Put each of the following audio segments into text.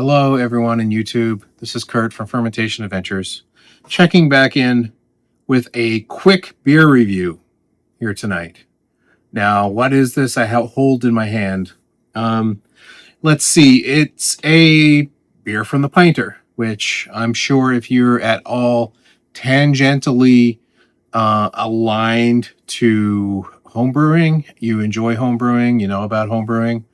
Hello, everyone in YouTube. This is Kurt from Fermentation Adventures, checking back in with a quick beer review here tonight. Now, what is this I hold in my hand? Let's see. It's a beer from the Pinter, which I'm sure if you're at all tangentially aligned to homebrewing, you enjoy homebrewing, you know about homebrewing,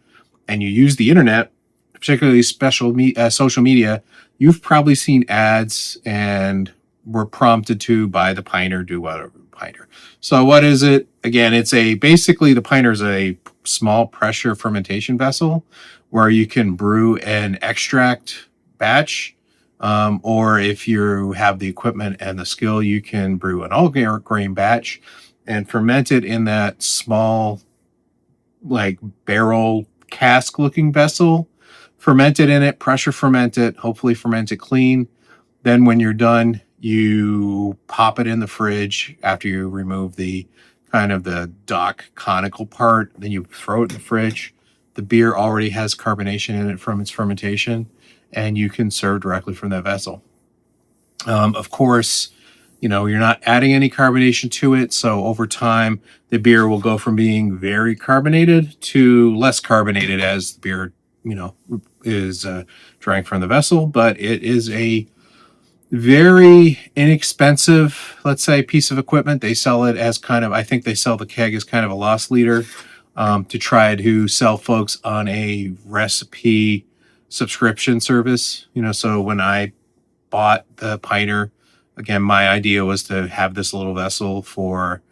and you use the internet, particularly social media, you've probably seen ads and were prompted to buy the Pinter, do whatever Pinter. So what is it? Again, basically the Pinter is a small pressure fermentation vessel where you can brew an extract batch, or if you have the equipment and the skill, you can brew an all grain batch and ferment it in that small, like barrel cask looking vessel. Ferment it in it, pressure ferment it, hopefully ferment it clean. Then when you're done, you pop it in the fridge after you remove the kind of the dock conical part. Then you throw it in the fridge. The beer already has carbonation in it from its fermentation, and you can serve directly from that vessel. Of course, you know, you're not adding any carbonation to it. So over time, the beer will go from being very carbonated to less carbonated as the beer, you know, is drank from the vessel. But it is a very inexpensive, let's say, piece of equipment. They sell it as kind of, I think they sell the keg as kind of a loss leader to try to sell folks on a recipe subscription service. You know, so when I bought the Pinter, again, my idea was to have this little vessel for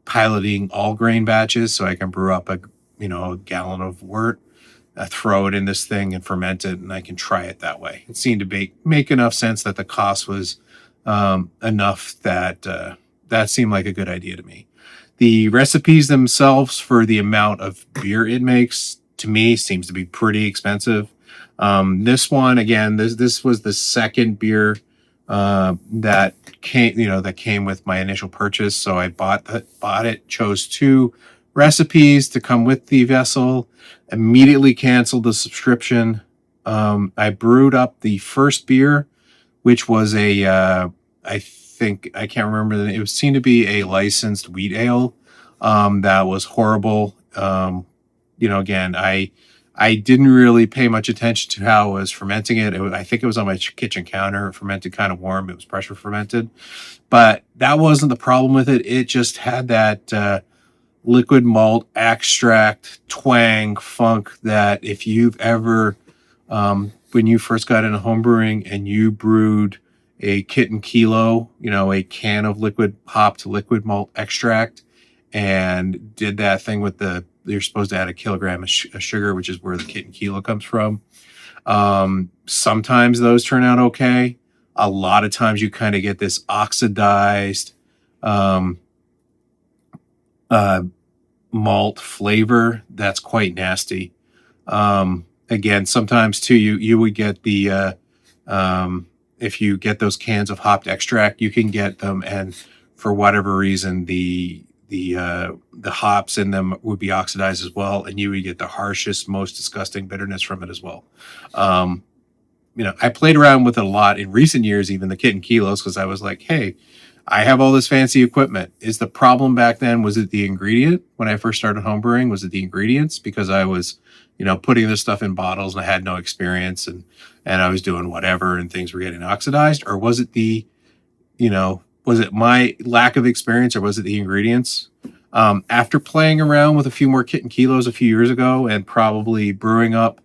piloting all grain batches, so I can brew up a gallon of wort, throw it in this thing and ferment it, and I can try it that way. It seemed to make enough sense that the cost was enough that that seemed like a good idea to me. The recipes themselves for the amount of beer it makes, to me, seems to be pretty expensive. This one, again, this was the second beer that came with my initial purchase. So I bought it, chose 2 recipes to come with the vessel, immediately canceled the subscription. I brewed up the first beer, which was I can't remember, it seemed to be a licensed wheat ale that was horrible. Again, I didn't really pay much attention to how I was fermenting it. I think it was on my kitchen counter. It fermented kind of warm. It was pressure fermented. But that wasn't the problem with it. It just had that liquid malt extract twang funk that if you've ever, when you first got into homebrewing and you brewed a kit kilo, a can of liquid hopped liquid malt extract, and did that thing with you're supposed to add 1 kilogram of sugar, which is where the kit and kilo comes from. Sometimes those turn out okay. A lot of times you kind of get this oxidized malt flavor that's quite nasty. Again, sometimes too, you would get the if you get those cans of hopped extract, you can get them, and for whatever reason, the hops in them would be oxidized as well, and you would get the harshest, most disgusting bitterness from it as well. I played around with it a lot in recent years, even the kit and kilos, because I was like, hey, I have all this fancy equipment. Is the problem back then, was it the ingredient? When I first started homebrewing, was it the ingredients? Because I was, putting this stuff in bottles and I had no experience, and I was doing whatever and things were getting oxidized? Or was it was it my lack of experience, or was it the ingredients? After playing around with a few more kit and kilos a few years ago, and probably brewing up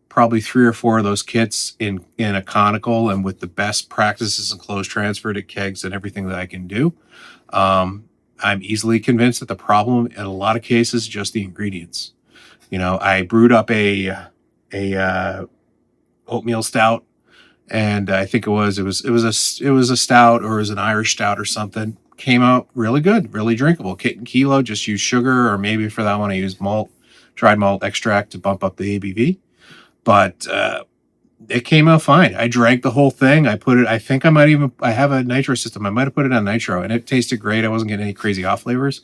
probably 3 or 4 of those kits in a conical, and with the best practices and close transfer to kegs and everything that I can do, I'm easily convinced that the problem in a lot of cases is just the ingredients. I brewed up a oatmeal stout, and I think it was a stout, or it was an Irish stout or something. Came out really good, really drinkable. Kit and kilo, just use sugar, or maybe for that one I used dried malt extract to bump up the ABV. But it came out fine. I drank the whole thing. I have a nitro system. I might have put it on nitro, and it tasted great. I wasn't getting any crazy off flavors.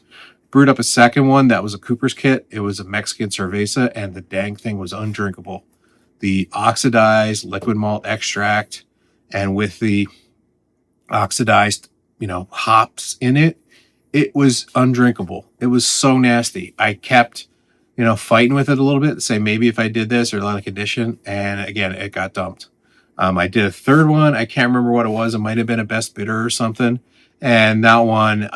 brewed up a second one that was a Cooper's kit. It was a Mexican cerveza, and the dang thing was undrinkable. The oxidized liquid malt extract, and with the oxidized, hops in it, it was undrinkable. It was so nasty. I kept, fighting with it a little bit to say maybe if I did this or let it condition, and again, it got dumped. I did a third one. I can't remember what it was. It might have been a best bidder or something. And that one,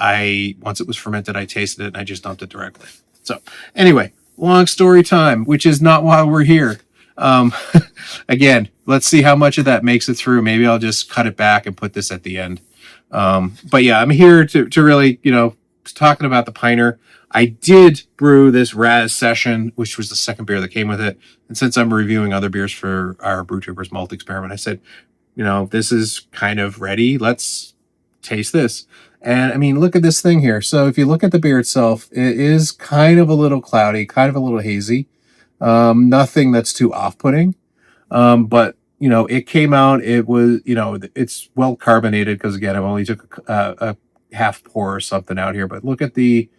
once it was fermented, I tasted it and I just dumped it directly. So anyway, long story time, which is not why we're here. Again, let's see how much of that makes it through. Maybe I'll just cut it back and put this at the end. But yeah, I'm here to really, talking about the Pinter. I did brew this Razz Session, which was the second beer that came with it. And since I'm reviewing other beers for our BrewTubers Malt experiment, I said, this is kind of ready. Let's taste this. And I mean, look at this thing here. So if you look at the beer itself, it is kind of a little cloudy, kind of a little hazy. Nothing that's too off-putting. But it came out, it was, it's well carbonated because again, I've only took a half pour or something out here, but look at the,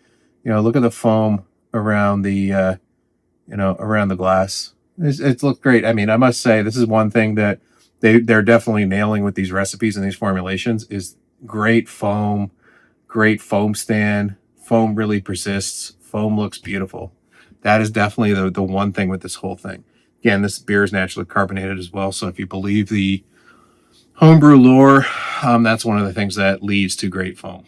look at the foam around the, around the glass. It's looked great. I mean, I must say this is one thing that they're definitely nailing with these recipes and these formulations is great foam stand. Foam really persists. Foam looks beautiful. That is definitely the one thing with this whole thing. Again, this beer is naturally carbonated as well. So if you believe the homebrew lore, that's one of the things that leads to great foam,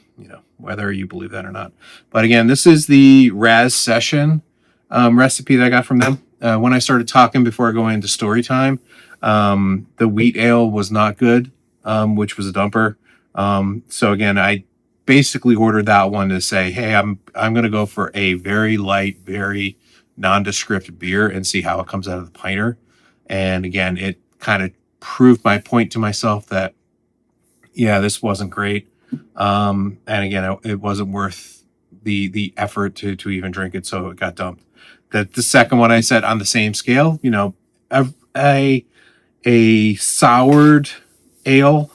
whether you believe that or not. But again, this is the Razz Session recipe that I got from them. When I started talking before I go into story time, the wheat ale was not good, which was a dumper. So again, I basically ordered that one to say, hey, I'm going to go for a very light, very nondescript beer and see how it comes out of the Pinter. And again, it kind of proved my point to myself that, yeah, this wasn't great. And again, it wasn't worth the effort to even drink it. So it got dumped. The second one I said on the same scale, a soured ale,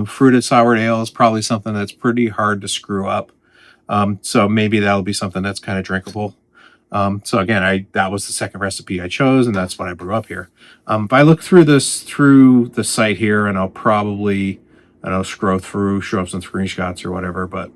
fruited soured ale is probably something that's pretty hard to screw up. So maybe that'll be something that's kind of drinkable. So again, that was the second recipe I chose, and that's what I brew up here. If I look through the site here, and I'll probably, scroll through, show up some screenshots or whatever, but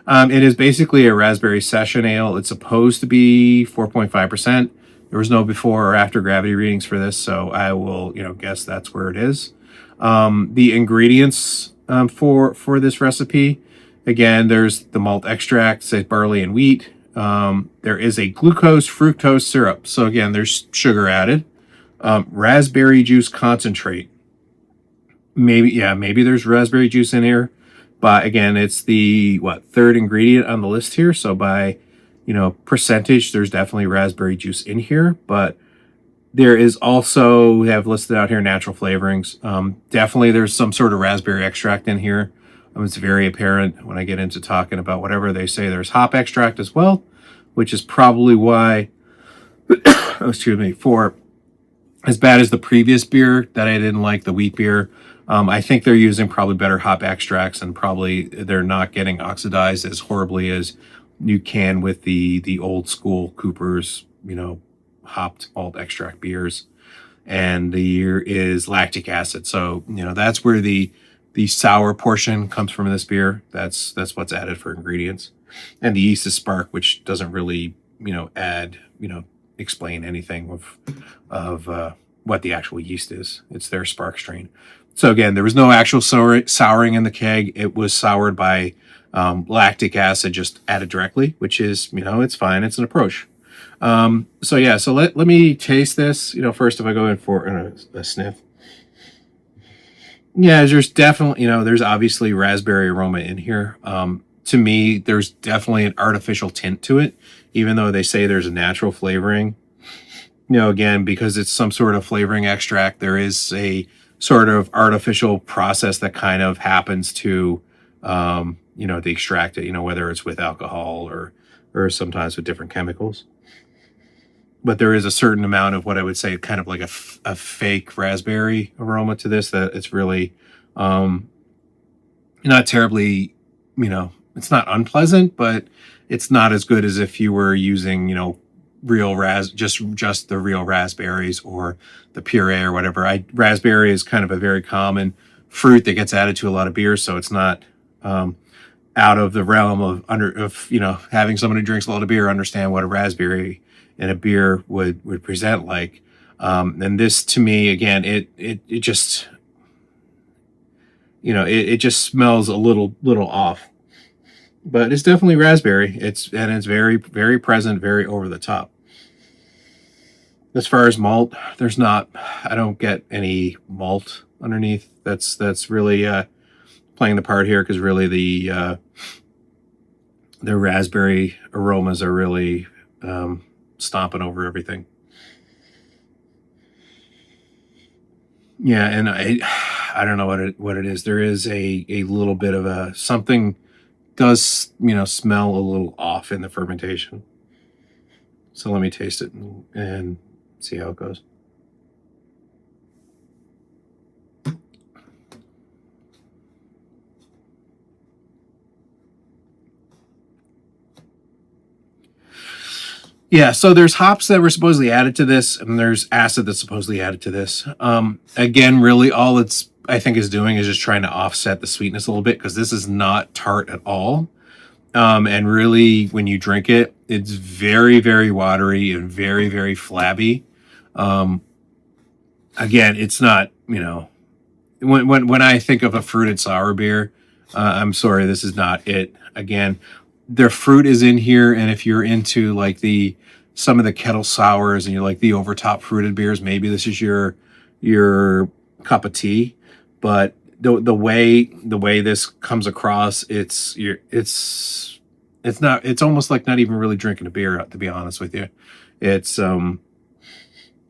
it is basically a raspberry session ale. It's supposed to be 4.5%. There was no before or after gravity readings for this, so I will, guess that's where it is. The ingredients for this recipe, again, there's the malt extract, say barley and wheat. There is a glucose fructose syrup. So again, there's sugar added. Raspberry juice concentrate. Maybe there's raspberry juice in here. But again, it's the third ingredient on the list here. So by percentage, there's definitely raspberry juice in here. But there is also, we have listed out here, natural flavorings. Definitely there's some sort of raspberry extract in here. It's very apparent when I get into talking about whatever they say. There's hop extract as well, which is probably why, excuse me, for as bad as the previous beer that I didn't like, the wheat beer, I think they're using probably better hop extracts, and probably they're not getting oxidized as horribly as you can with the old school Cooper's, hopped malt extract beers. And the year is lactic acid. So, that's where the sour portion comes from this beer. That's what's added for ingredients. And the yeast is spark, which doesn't really, add, explain anything of what the actual yeast is. It's their spark strain. So again, there was no actual souring in the keg. It was soured by lactic acid just added directly, which is, it's fine. It's an approach. So yeah, so let me taste this, first if I go in for a sniff. Yeah, there's definitely, there's obviously raspberry aroma in here. To me, there's definitely an artificial tint to it, even though they say there's a natural flavoring. Again, because it's some sort of flavoring extract, there is a sort of artificial process that kind of happens to, to extract it, whether it's with alcohol or sometimes with different chemicals. But there is a certain amount of what I would say kind of like a fake raspberry aroma to this, that it's really not terribly, it's not unpleasant, but it's not as good as if you were using, real just the real raspberries or the puree or whatever. Raspberry is kind of a very common fruit that gets added to a lot of beers, so it's not out of the realm of having someone who drinks a lot of beer understand what a raspberry in a beer would present like. And this, to me, again, it just it just smells a little off, but it's definitely raspberry. It's very, very present, very over the top. As far as malt, I don't get any malt underneath. That's really playing the part here, because really the raspberry aromas are really stomping over everything. Yeah, and I don't know what it is. There is a little bit of a something does smell a little off in the fermentation. So let me taste it and see how it goes. Yeah, so there's hops that were supposedly added to this, and there's acid that's supposedly added to this. Again, really all it's, I think, is doing is just trying to offset the sweetness a little bit, because this is not tart at all. And really, when you drink it, it's very, very watery and very, very flabby. Again, it's not, when I think of a fruited sour beer, I'm sorry, this is not it. Again, their fruit is in here, and if you're into like some of the kettle sours and you like the overtop fruited beers, maybe this is your cup of tea. But the way this comes across, it's almost like not even really drinking a beer, to be honest with you. It's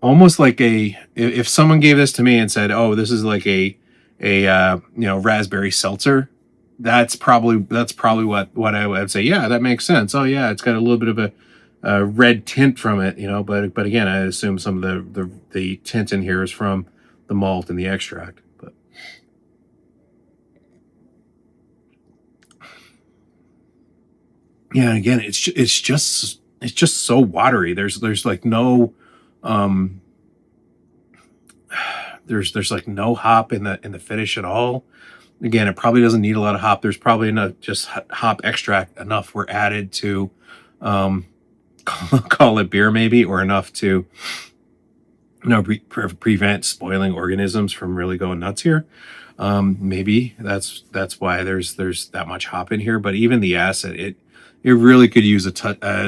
almost like if someone gave this to me and said, "Oh, this is like a raspberry seltzer," that's probably what I would say. Yeah, that makes sense. Oh yeah, it's got a little bit of a red tint from it, but again, I assume some of the tint in here is from the malt and the extract. But yeah, and again, it's just so watery. There's like no there's like no hop in the finish at all. Again, it probably doesn't need a lot of hop. There's probably enough just hop extract enough were added to call it beer maybe, or enough to prevent spoiling organisms from really going nuts here. Maybe that's why there's that much hop in here. But even the acid, it really could use a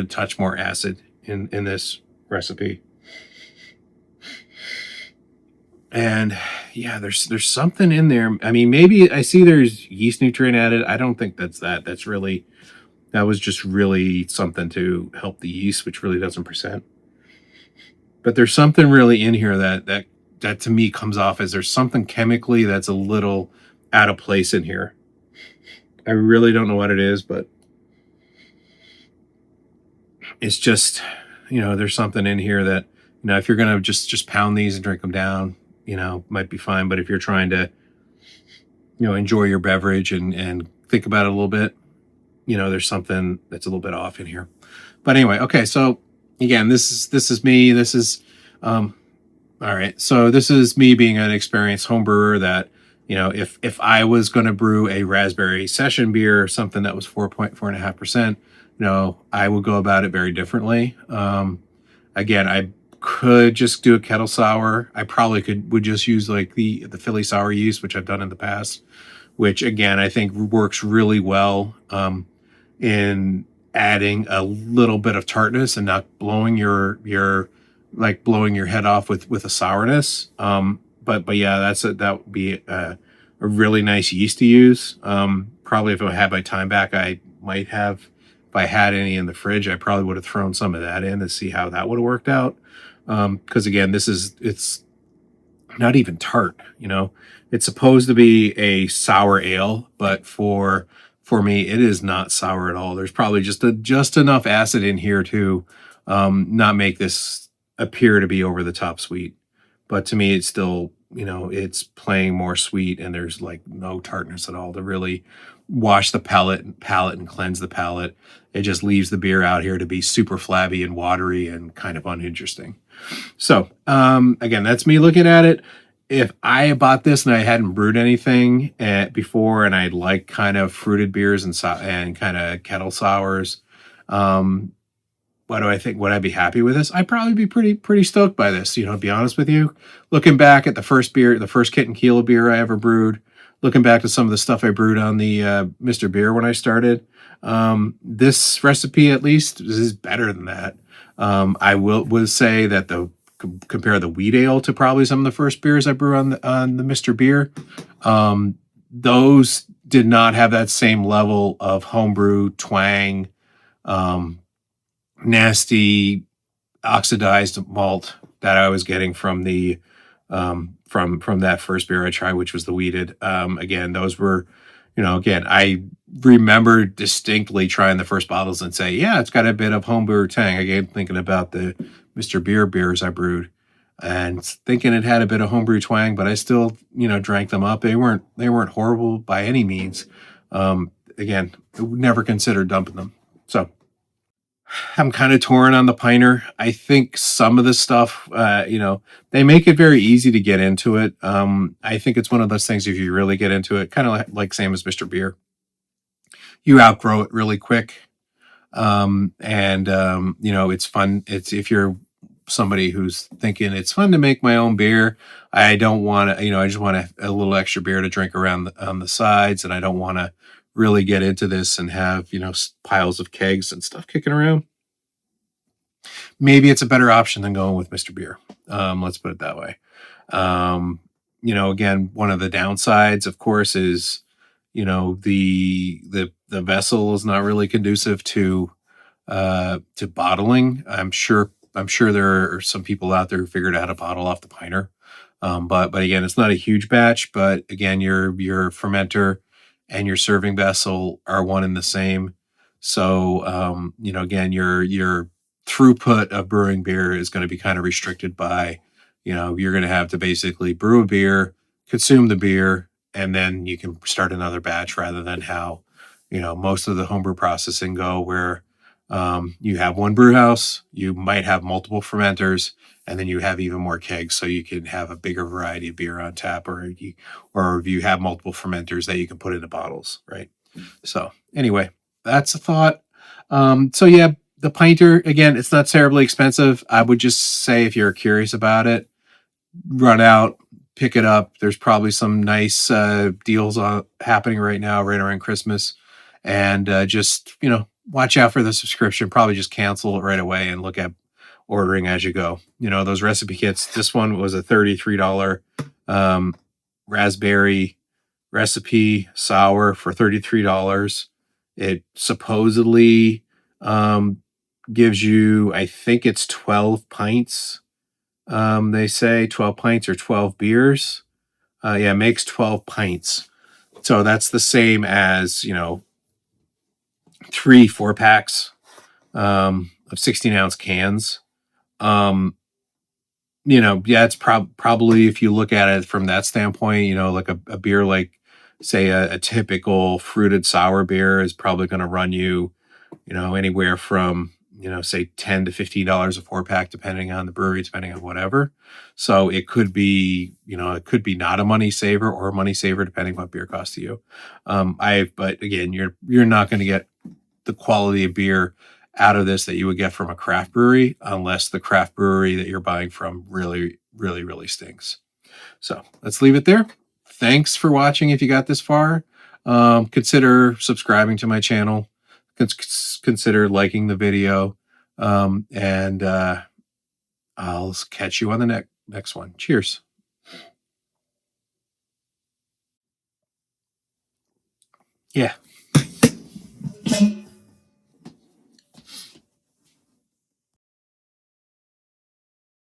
touch more acid in this recipe. And yeah, there's something in there. I mean, maybe I see there's yeast nutrient added. I don't think that's that. That was just really something to help the yeast, which really doesn't present. But there's something really in here that to me comes off as there's something chemically that's a little out of place in here. I really don't know what it is, but it's just, there's something in here that, if you're going to just pound these and drink them down, might be fine. But if you're trying to, enjoy your beverage and think about it a little bit, there's something that's a little bit off in here. But anyway, okay. So again, this is me. This is, all right. So this is me being an experienced home brewer that, if I was going to brew a raspberry session beer, something that was 4.5%, I would go about it very differently. Again, I could just do a kettle sour. I probably would just use like the Philly sour yeast, which I've done in the past, which again, I think works really well in adding a little bit of tartness and not blowing your head off with a sourness. But yeah, that would be a really nice yeast to use. Probably if I had my time back, I might have, if I had any in the fridge, I probably would have thrown some of that in to see how that would have worked out. Because again, it's not even tart, it's supposed to be a sour ale, but for me, it is not sour at all. There's probably just enough acid in here to not make this appear to be over the top sweet. But to me, it's still, it's playing more sweet, and there's like no tartness at all to really wash the palate and cleanse the palate. It just leaves the beer out here to be super flabby and watery and kind of uninteresting. So again, that's me looking at it. If I bought this and I hadn't brewed anything before, and I like kind of fruited beers and kind of kettle sours, what do I think? Would I be happy with this? I'd probably be pretty stoked by this. To be honest with you, looking back at the first Kit and Keel beer I ever brewed, looking back to some of the stuff I brewed on the Mr. Beer when I started, this recipe at least is better than that. I would say that compare the wheat ale to probably some of the first beers I brew on the Mr. Beer. Those did not have that same level of homebrew twang, nasty oxidized malt that I was getting from the from that first beer I tried, which was the wheated. Again, those were, again, I remember distinctly trying the first bottles and say, yeah, it's got a bit of homebrew tang. Again, thinking about the Mr. Beer beers I brewed and thinking it had a bit of homebrew twang, but I still, drank them up. They weren't horrible by any means. Again, I would never consider dumping them. So I'm kind of torn on the Pinter. I think some of the stuff, they make it very easy to get into it. I think it's one of those things, if you really get into it, kind of like same as Mr. Beer, you outgrow it really quick. It's fun. If you're somebody who's thinking it's fun to make my own beer, I don't want to, I just want a little extra beer to drink around on the sides. And I don't want to really get into this and have, piles of kegs and stuff kicking around. Maybe it's a better option than going with Mr. Beer. Let's put it that way. Again, one of the downsides, of course, is, the vessel is not really conducive to bottling. I'm sure there are some people out there who figured out how to bottle off the Pinter. But again, it's not a huge batch, but again, your fermenter and your serving vessel are one and the same. So, again, your throughput of brewing beer is going to be kind of restricted by, you're going to have to basically brew a beer, consume the beer, and then you can start another batch, rather than how, most of the homebrew processing go, where you have one brew house, you might have multiple fermenters, and then you have even more kegs, so you can have a bigger variety of beer on tap, or if you have multiple fermenters that you can put into bottles, right? So anyway, that's a thought. So yeah, the Pinter, again, it's not terribly expensive. I would just say, if you're curious about it, run out, pick it up. There's probably some nice deals happening right now, right around Christmas, and just watch out for the subscription. Probably just cancel it right away and look at ordering as you go. Those recipe kits. This one was a $33 raspberry recipe sour for $33. It supposedly gives you, I think it's 12 pints. They say 12 pints or 12 beers. Yeah, it makes 12 pints. So that's the same as, 3 4-packs of 16-ounce cans. It's probably, if you look at it from that standpoint, like a beer, like say a typical fruited sour beer is probably going to run you, anywhere from, say $10 to $15 a 4-pack, depending on the brewery, depending on whatever. So it could be, not a money saver or a money saver, depending what beer costs to you. But again, you're not going to get the quality of beer out of this that you would get from a craft brewery, unless the craft brewery that you're buying from really, really, really stinks. So let's leave it there. Thanks for watching. If you got this far, consider subscribing to my channel. Consider liking the video. And I'll catch you on the next one. Cheers. Yeah.